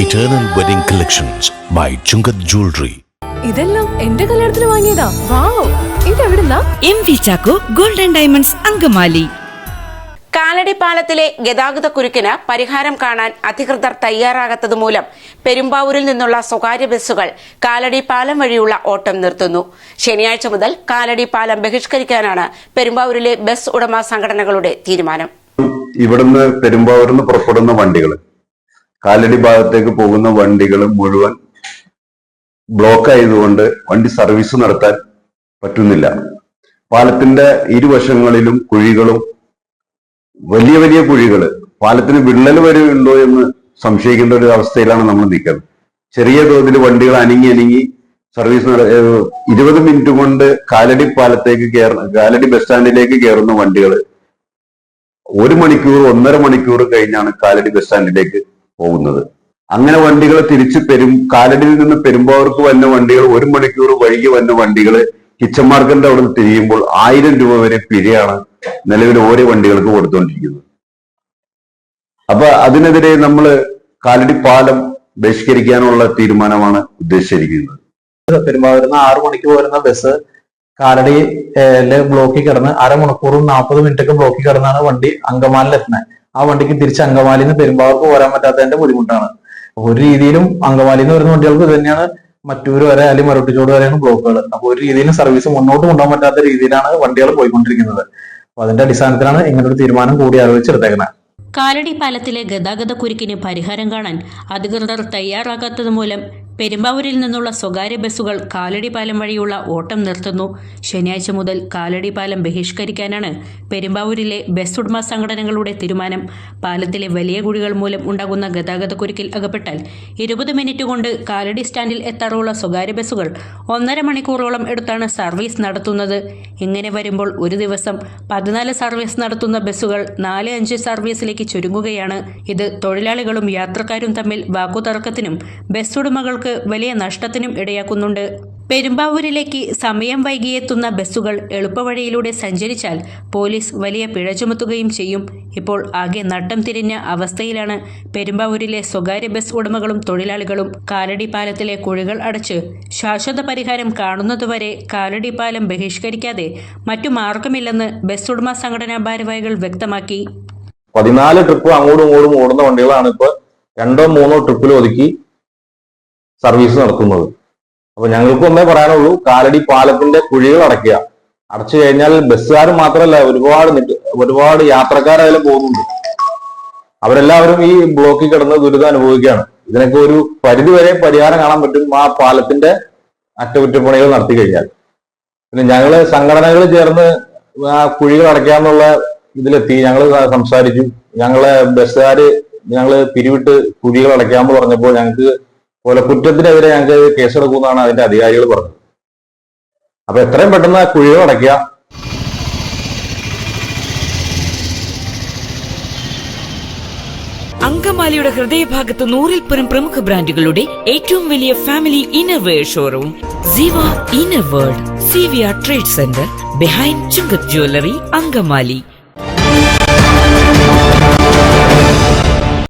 Eternal Wedding Collections by Chungat Jewelry. ഇതെല്ലാം എന്റെ കല്യാണത്തിന് വാങ്ങിയതാ. വാവ്, ഇതെവിടുന്നാ? MV Chacko Gold and Diamonds Angamaly. Kalady പാലത്തിലെ ഗതാഗത കുരുക്കിന് പരിഹാരം കാണാൻ അധികൃതർ തയ്യാറാകാത്തതുമൂലം പെരുമ്പാവൂരിൽ നിന്നുള്ള സ്വകാര്യ ബസ്സുകൾ കാലടി പാലം വഴിയുള്ള ഓട്ടം നിർത്തുന്നു. ശനിയാഴ്ച മുതൽ കാലടി പാലം ബഹിഷ്കരിക്കാനാണ് പെരുമ്പാവൂരിലെ ബസ് ഉടമ സംഘടനകളുടെ തീരുമാനം. ഇവിടുന്ന് പെരുമ്പാവൂരിൽ നിന്ന് പുറപ്പെടുന്ന വണ്ടികൾ കാലടി ഭാഗത്തേക്ക് പോകുന്ന വണ്ടികൾ മുഴുവൻ ബ്ലോക്ക് ആയതുകൊണ്ട് വണ്ടി സർവീസ് നടത്താൻ പറ്റുന്നില്ല. പാലത്തിന്റെ ഇരുവശങ്ങളിലും കുഴികളും, വലിയ വലിയ കുഴികൾ, പാലത്തിന് വിള്ളൽ വരെ ഉണ്ടോ എന്ന് സംശയിക്കേണ്ട ഒരു അവസ്ഥയിലാണ് നമ്മൾ നിൽക്കുന്നത്. ചെറിയ തോതിൽ വണ്ടികൾ അനങ്ങി സർവീസ് 20 മിനിറ്റ് കൊണ്ട് കാലടി ബസ് സ്റ്റാൻഡിലേക്ക് കയറുന്ന വണ്ടികൾ 1 മണിക്കൂർ 1.5 മണിക്കൂർ കഴിഞ്ഞാണ് കാലടി ബസ് സ്റ്റാൻഡിലേക്ക് പോകുന്നത്. അങ്ങനെ വണ്ടികൾ തിരിച്ച് കാലടിയിൽ നിന്ന് പെരുമ്പാവൂർക്ക് വന്ന വണ്ടികൾ 1 മണിക്കൂർ വൈകി വന്ന വണ്ടികൾ കിച്ചൺ മാർക്കറ്റിന്റെ അവിടെ നിന്ന് തിരിയുമ്പോൾ 1000 രൂപ വരെ പിഴയാണ് നിലവിൽ ഓരോ വണ്ടികൾക്ക് കൊടുത്തുകൊണ്ടിരിക്കുന്നത്. അപ്പൊ അതിനെതിരെ നമ്മൾ കാലടി പാലം ബഹിഷ്കരിക്കാനുള്ള തീരുമാനമാണ് ഉദ്ദേശിച്ചിരിക്കുന്നത്. പെരുമ്പാവൂരിൽ നിന്ന് 6 മണിക്ക് വരുന്ന ബസ് കാലടിയില് ബ്ലോക്കിൽ കിടന്ന് 1/2 മണിക്കൂറും 40 മിനിറ്റൊക്കെ ബ്ലോക്കിൽ കിടന്നാണ് വണ്ടി അങ്കമാലിൽ എത്തുന്നത്. ആ വണ്ടിക്ക് തിരിച്ച് അങ്കമാലിയിൽ നിന്ന് പെരുമ്പാവൂർക്ക് പോരാൻ പറ്റാത്തതിന്റെ ബുദ്ധിമുട്ടാണ്. ഒരു രീതിയിലും അങ്കമാലിയിൽ നിന്ന് വരുന്ന വണ്ടികൾക്ക് ഇത് തന്നെയാണ് മറ്റൂർ വരെ അല്ലെങ്കിൽ മരട്ടിച്ചോട് വരെയാണ് ബ്ലോക്കുകൾ. അപ്പൊ ഒരു രീതിയിലും സർവീസ് മുന്നോട്ട് കൊണ്ടുപോകാൻ പറ്റാത്ത രീതിയിലാണ് വണ്ടികൾ പോയിക്കൊണ്ടിരിക്കുന്നത്. അപ്പൊ അതിന്റെ അടിസ്ഥാനത്തിലാണ് ഇങ്ങനൊരു തീരുമാനം കൂടി ആലോചിച്ചെടുത്തേക്കുന്നത്. കാലടി പാലത്തിലെ ഗതാഗത കുരുക്കിന് പരിഹാരം കാണാൻ അധികൃതർ തയ്യാറാകാത്തത് മൂലം പെരുമ്പാവൂരിൽ നിന്നുള്ള സ്വകാര്യ ബസ്സുകൾ കാലടി പാലം വഴിയുള്ള ഓട്ടം നിർത്തുന്നു. ശനിയാഴ്ച മുതൽ കാലടി പാലം ബഹിഷ്കരിക്കാനാണ് പെരുമ്പാവൂരിലെ ബസ് ഉടമ സംഘടനകളുടെ തീരുമാനം. പാലത്തിലെ വലിയ കുഴികൾ മൂലം ഉണ്ടാകുന്ന ഗതാഗത കുരുക്കിൽ അകപ്പെട്ടാൽ 20 മിനിറ്റ് കൊണ്ട് കാലടി സ്റ്റാൻഡിൽ എത്താറുള്ള സ്വകാര്യ ബസ്സുകൾ 1.5 മണിക്കൂറോളം എടുത്താണ് സർവീസ് നടത്തുന്നത്. ഇങ്ങനെ വരുമ്പോൾ ഒരു ദിവസം 14 സർവീസ് നടത്തുന്ന ബസ്സുകൾ 4-5 സർവീസിലേക്ക് ചുരുങ്ങുകയാണ്. ഇത് തൊഴിലാളികളും യാത്രക്കാരും തമ്മിൽ വാക്കുതർക്കത്തിനും ബസ് ഉടമകൾക്ക് വലിയ നഷ്ടത്തിനും ഇടയാക്കുന്നുണ്ട്. പെരുമ്പാവൂരിലേക്ക് സമയം വൈകിയെത്തുന്ന ബസ്സുകൾ എളുപ്പവഴിയിലൂടെ സഞ്ചരിച്ചാൽ പോലീസ് വലിയ പിഴ ചുമത്തുകയും ചെയ്യും. ഇപ്പോൾ ആകെ നട്ടം തിരിഞ്ഞ അവസ്ഥയിലാണ് പെരുമ്പാവൂരിലെ സ്വകാര്യ ബസ് ഉടമകളും തൊഴിലാളികളും. കാലടി പാലത്തിലെ കുഴികൾ അടച്ച് ശാശ്വത പരിഹാരം കാണുന്നതുവരെ കാലടി പാലം ബഹിഷ്കരിക്കാതെ മറ്റു മാർഗമില്ലെന്ന് ബസ് ഉടമ സംഘടനാ ഭാരവാഹികൾ വ്യക്തമാക്കി. 14 ട്രിപ്പ് അങ്ങോട്ടും ഇങ്ങോട്ടും ഓടുന്ന വണ്ടികളാണ് ഇപ്പൊ 2-3 ട്രിപ്പിൽ ഒതുക്കി സർവീസ് നടത്തുന്നത്. അപ്പൊ ഞങ്ങൾക്ക് ഒന്നേ പറയാനുള്ളൂ, കാലടി പാലത്തിന്റെ കുഴികൾ അടച്ചു കഴിഞ്ഞാൽ ബസ്സുകാർ മാത്രമല്ല, ഒരുപാട് യാത്രക്കാരായാലും പോകുന്നുണ്ട്. അവരെല്ലാവരും ഈ ബ്ലോക്കിൽ കിടന്ന് ദുരിതം അനുഭവിക്കുകയാണ്. ഇതിനൊക്കെ ഒരു പരിധിവരെ പരിഹാരം കാണാൻ പറ്റും ആ പാലത്തിന്റെ അറ്റകുറ്റപ്പണികൾ നടത്തി കഴിഞ്ഞാൽ. പിന്നെ ഞങ്ങള് സംഘടനകൾ ചേർന്ന് ആ കുഴികൾ അടയ്ക്കാന്നുള്ള ഇതിലെത്തി. ഞങ്ങൾ സംസാരിച്ചു. ഞങ്ങള് പിരിവിട്ട് കുഴികൾ അടയ്ക്കാമെന്ന് പറഞ്ഞപ്പോൾ ഞങ്ങൾക്ക് കൊലക്കുറ്റത്തിനെതിരെ ഞങ്ങൾക്ക് കേസെടുക്കുമെന്നാണ് അതിന്റെ അധികാരികൾ പറഞ്ഞത്. അപ്പൊ എത്രയും പെട്ടെന്ന് കുഴികൾ അടയ്ക്കുക. അങ്കമാലിയുടെ ഹൃദയഭാഗത്ത് 100-ൽ-പരം പ്രമുഖ ബ്രാൻഡുകളുടെ ഏറ്റവും വലിയ family innerwear showroom Seeva inner world, CVR trade centre, behind Chungath jewellery, Angamaly.